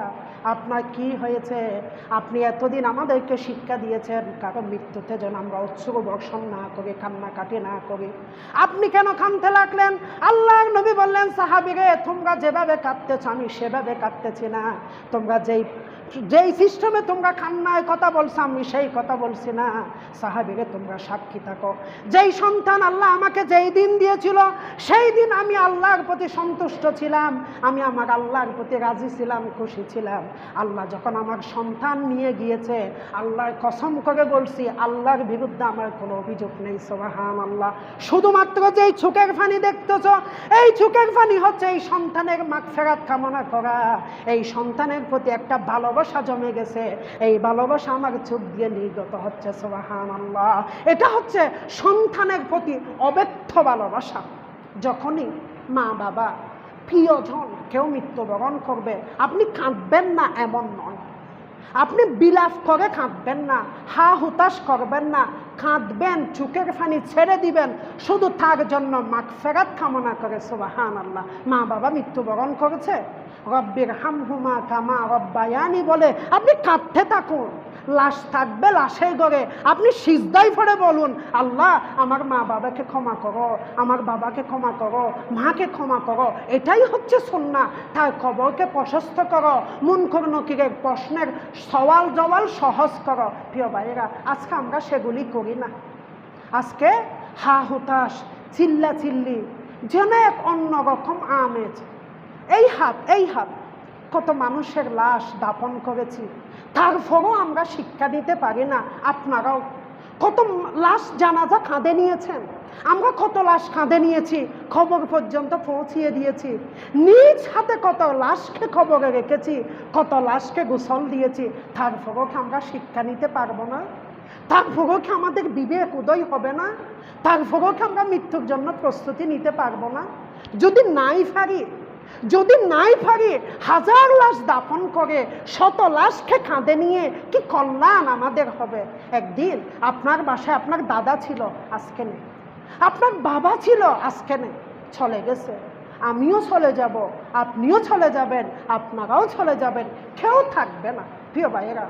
আপনার কি হয়েছে? আপনি এতদিন আমাদেরকে শিক্ষা দিয়েছেন কারো মৃত্যুতে যেন আমরা অশ্রু বর্ষণ না করি, কান্নাকাটি না করি, আপনি কেন কাঁদতে লাগলেন? আল্লাহর নবী বললেন, সাহাবীরে, তোমরা যেভাবে কাঁদতেছ আমি সেভাবে কাঁদতেছি না। তোমরা যেই যেই সিস্টেমে তোমরা কান্নায় কথা বলছো আমি সেই কথা বলছি না। সাহাবীরে তোমরা সাক্ষী থাকো, যেই সন্তান আল্লাহ আমাকে যেই দিন দিয়েছিল সেই দিন আমি আল্লাহর প্রতি সন্তুষ্ট ছিলাম, আমি আমার আল্লাহর প্রতি রাজি ছিলাম, খুশি ছিলাম। আল্লাহ যখন আমার সন্তান নিয়ে গিয়েছে, আল্লাহর কসম করে বলছি আল্লাহর বিরুদ্ধে আমার কোনো অভিযোগ নেই। সুবহানাল্লাহ। শুধুমাত্র যেই চোখের পানি দেখতেছ, এই চোখের পানি হচ্ছে এই সন্তানের মাগফিরাত কামনা করা। এই সন্তানের প্রতি একটা ভালোবাসা জমে গেছে, এই ভালোবাসা আমার চোখ দিয়ে নির্গত হচ্ছে। সুবহানাল্লাহ। এটা হচ্ছে সন্তানের প্রতি অব্যক্ত ভালোবাসা। যখনই মা বাবা প্রিয়জন কেউ মৃত্যুবরণ করবে, আপনি কাঁদবেন না এমন নয়, আপনি বিলাপ করে কাঁদবেন না, হা হুতাশ করবেন না, কাঁদবেন, চোখের পানি ছেড়ে দিবেন, শুধু তার জন্য মাগফিরাত কামনা করে। সুবহানাল্লাহ। মা বাবা মৃত্যুবরণ করেছে, রব্বির হামহুমা কামা রব্বায়ানি বলে আপনি কাঁদতে থাকুন। লাশ থাকবে লাশের ঘরে, আপনি সিজদায় পড়ে বলুন, আল্লাহ আমার মা বাবাকে ক্ষমা করো, আমার বাবাকে ক্ষমা করো, মাকে ক্ষমা করো। এটাই হচ্ছে সুন্নাহ। তার কবরকে প্রশস্ত করো, মুনকার নাকিরের প্রশ্নের সওয়াল জওয়াল সহজ করো। প্রিয় ভাইয়েরা, আজকে আমরা সেগুলি করি না। আজকে হা হুতাশ, চিল্লা চিল্লি, যেন এক অন্যরকম আমেজ। এই হাত কত মানুষের লাশ দাফন করেছি, তারপরও আমরা শিক্ষা দিতে পারি না। আপনারাও কত লাশ জানাজা কাঁধে নিয়েছেন, আমরা কত লাশ কাঁধে নিয়েছি, খবর পর্যন্ত পৌঁছিয়ে দিয়েছি। নিজ হাতে কত লাশকে খবরে রেখেছি, কত লাশকে গোসল দিয়েছি, তারপরও কি আমরা শিক্ষা নিতে পারবো না? তারপরও কি আমাদের বিবেক উদয় হবে না? তারপরও কি আমরা মৃত্যুর জন্য প্রস্তুতি নিতে পারবো না? যদি নাই পারি হাজার লাশ দাফন করে শত লাশকে কাঁধে নিয়ে কি কল্যাণ আমাদের হবে? একদিন আপনার বাসায় আপনার দাদা ছিল, আজকে নেই। আপনার বাবা ছিল, আজকে নেই, চলে গেছে। আমিও চলে যাব, আপনিও চলে যাবেন, আপনারাও চলে যাবেন, কেউ থাকবে না। প্রিয় ভাইয়েরা,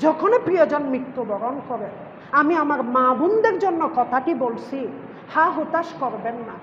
যখনই প্রিয়জন মৃত্যুবরণ করে, আমি আমার মা বোনদের জন্য কথাটি বলছি, হা হুতাশ করবেন না,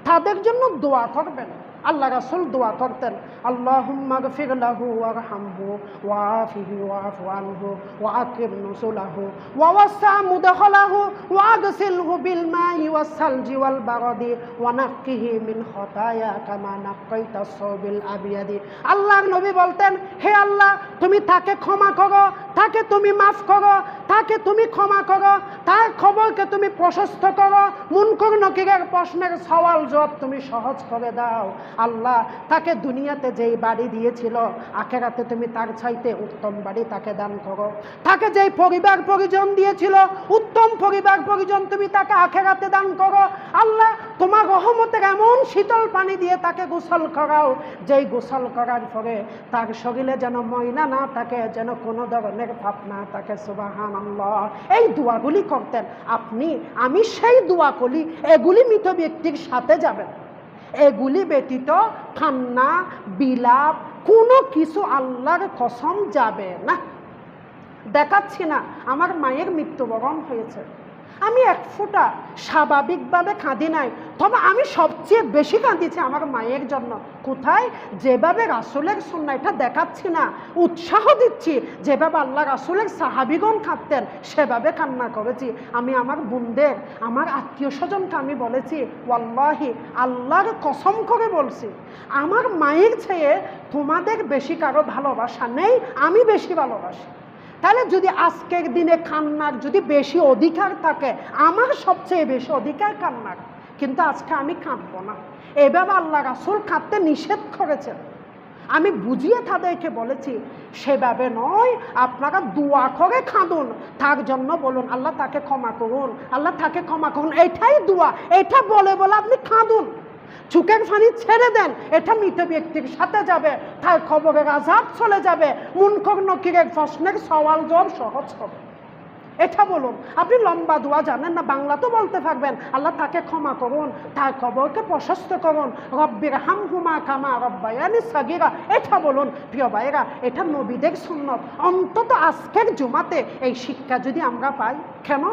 তাদের জন্য দোয়া করবেন। আল্লাহ রাসূল দোয়া করতেন, আল্লাহুম্মা গফির লাহু ওয়ারহামহু ওয়াআফিহি ওয়াআফু আনহু ওয়াআকির নুসুলাহু ওয়াওয়াসা মুদখালাহু ওয়াগসিলহু বিল মাই ওয়াসসালজি ওয়াল বারদি ওয়ানাক্কিহি মিন খতায়া কামা নাক্কাইতাস সাওবিল আবিয়াদি। আল্লাহর নবী বলতেন, হে আল্লাহ তুমি তাকে ক্ষমা করো, তাকে তুমি মাফ করো, তাকে তুমি ক্ষমা করো, তার খবরকে তুমি প্রশস্ত করো, মুনকার নাকিরের প্রশ্নের সওয়াল জবাব তুমি সহজ করে দাও। আল্লাহ তাকে দুনিয়াতে যেই বাড়ি দিয়েছিল, আখিরাতে তুমি তার চাইতে উত্তম বাড়ি তাকে দান করো। তাকে যেই পরিবার পরিজন দিয়েছিল, উত্তম পরিবার পরিজন তুমি তাকে আখিরাতে দান করো। আল্লাহ তোমার রহমতের এমন শীতল পানি দিয়ে তাকে গোসল করাও, যেই গোসল করার পরে তার শরীরে যেন ময়লা না থাকে, যেন কোনো ধরনের পাপ না থাকে। সুবহানাল্লাহ। এই দোয়াগুলি করতেন আপনি, আমি সেই দোয়া করি, এগুলি মৃত ব্যক্তির সাথে যাবেন। এগুলি ব্যতীত কান্না বিলাপ কোনো কিছু আল্লাহর কসম যাবে না। দেখাচ্ছি না আমার মায়ের মৃত্যুবরণ হয়েছে, আমি এক ফোঁটা স্বাভাবিকভাবে কাঁদি নাই, তবে আমি সবচেয়ে বেশি কাঁদিছি আমার মায়ের জন্য। কোথায়? যেভাবে রাসূলের সুন্নাহ, এটা দেখাচ্ছি না, উৎসাহ দিচ্ছি, যেভাবে আল্লাহ রাসূলের সাহাবীগণ কাঁদতেন সেভাবে কান্না করেছি। আমি আমার বোনদের, আমার আত্মীয় স্বজনকে আমি বলেছি, ওয়াল্লাহি আল্লাহর কসম করে বলছি, আমার মায়ের চেয়ে তোমাদের বেশি কারো ভালোবাসা নেই, আমি বেশি ভালোবাসি। তাহলে যদি আজকের দিনে কান্নার যদি বেশি অধিকার থাকে, আমার সবচেয়ে বেশি অধিকার কান্নার, কিন্তু আজকে আমি কাঁদবো না। এভাবে আল্লাহ রাসূল কাঁদতে নিষেধ করেছেন। আমি বুঝিয়ে তাদেরকে বলেছি সেভাবে নয়, আপনারা দোয়া করে কাঁদুন, তার জন্য বলুন আল্লাহ তাকে ক্ষমা করুন, আল্লাহ তাকে ক্ষমা করুন, এটাই দোয়া। এটা বলে বলে আপনি কাঁদুন, চোখের পানি ছেড়ে দেন, এটা মৃত ব্যক্তির সাথে যাবে, তার খবরের আযাব চলে যাবে, মুনকার নাকিরের প্রশ্নের সওয়াল জবাব সহজ হবে। এটা বলুন। আপনি লম্বা দোয়া জানেন না, বাংলা তো বলতে পারবেন, আল্লাহ তাকে ক্ষমা করুন, তার কবরকে প্রশস্ত করুন, রব্বির হামহুমা কামা রব্বায়ানি সাগীরা, এটা বলুন। প্রিয় ভাইয়েরা, এটা নবীদের সুন্নত। অন্তত আজকের জুমাতে এই শিক্ষা যদি আমরা পাই, কেন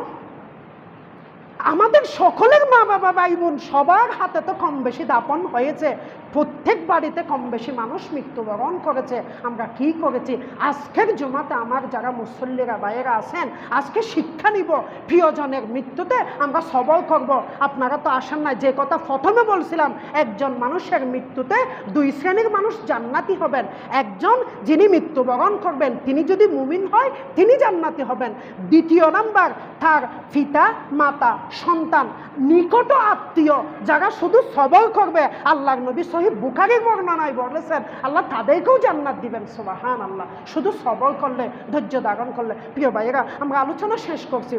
আমাদের সকলের মা বাবা ভাই বোন সবার হাতে তো কম বেশি দাপন হয়েছে, প্রত্যেক বাড়িতে কম বেশি মানুষ মৃত্যুবরণ করেছে। আমরা কি করেছি? আজকের জুমাতে আমার যারা মুসল্লিরা ভাইয়েরা আছেন, আজকে শিক্ষা নিব, প্রিয়জনের মৃত্যুতে আমরা সবল করব। আপনারা তো আসেন না, যে কথা প্রথমে বলছিলাম, একজন মানুষের মৃত্যুতে দুই শ্রেণীর মানুষ জান্নাতি হবেন। একজন যিনি মৃত্যুবরণ করবেন, তিনি যদি মুমিন হয় তিনি জান্নাতি হবেন। দ্বিতীয় নাম্বার, তার পিতা মাতা সন্তান নিকট আত্মীয় যারা শুধু সবল করবে, আল্লাহর নবী সহিহ বুখারীর বর্ণনায় বলেছেন আল্লাহ তাদেরকেও জান্নাত দিবেন। সুবহানাল্লাহ। শুধু সবল করলে, ধৈর্য ধারণ করলে। প্রিয় ভাইয়েরা, আমরা আলোচনা শেষ করছি।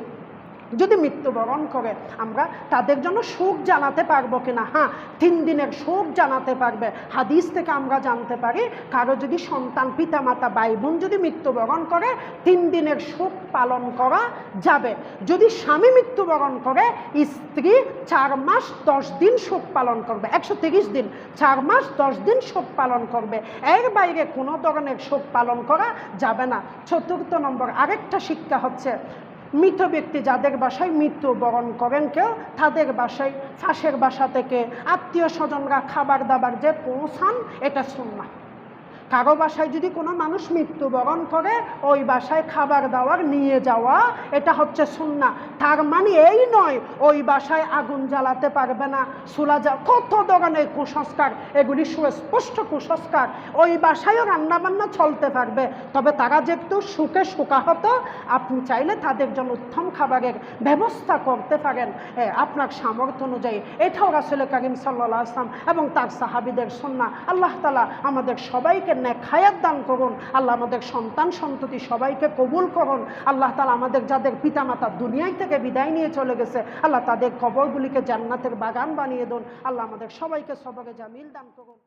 যদি মৃত্যুবরণ করে আমরা তাদের জন্য শোক জানাতে পারবো কিনা? হ্যাঁ, 3 দিনের শোক জানাতে পারবে। হাদিস থেকে আমরা জানতে পারি, কারো যদি সন্তান, পিতা মাতা, ভাই বোন যদি মৃত্যুবরণ করে 3 দিনের শোক পালন করা যাবে। যদি স্বামী মৃত্যুবরণ করে, স্ত্রী 4 মাস 10 দিন শোক পালন করবে। 130 দিন, 4 মাস 10 দিন শোক পালন করবে। এর বাইরে কোনো ধরনের শোক পালন করা যাবে না। 4র্থ নম্বর, আরেকটা শিক্ষা হচ্ছে, মৃত ব্যক্তি যাদের বাসায় মৃত্যুবরণ করেন কেউ, তাদের বাসায় পাশের বাসা থেকে আত্মীয় স্বজনরা খাবার দাবার যে পৌঁছান, এটা সুন্নাহ। কারো বাসায় যদি কোনো মানুষ মৃত্যুবরণ করে, ওই বাসায় খাবার দাবার নিয়ে যাওয়া, এটা হচ্ছে সুন্নাহ। তার মানে এই নয় ওই বাসায় আগুন জ্বালাতে পারবে না, চুলা কত ধরনের কুসংস্কার, এগুলি সুস্পষ্ট কুসংস্কার। ওই বাসায়ও রান্নাবান্না চলতে পারবে, তবে তারা যে একটু সুখে সুখাহত, আপনি চাইলে তাদের জন্য উত্তম খাবারের ব্যবস্থা করতে পারেন আপনার সামর্থ্য অনুযায়ী। এটাও রাসূল কারীম সাল্লাল্লাহু আলাইহি ওয়াসাল্লাম এবং তার সাহাবীদের সুন্নাহ। আল্লাহ তাআলা আমাদের সবাইকে নেক হায়াত দান করুন। আল্লাহ আমাদের সন্তান সন্ততি সবাইকে কবুল করুন। আল্লাহ তাআলা আমাদের যাদের পিতামাতা দুনিয়া থেকে বিদায় নিয়ে চলে গেছে, আল্লাহ তাদের কবরগুলিকে জান্নাতের বাগান বানিয়ে দিন। আল্লাহ আমাদের সবাইকে সবরে জামিল দান করুন।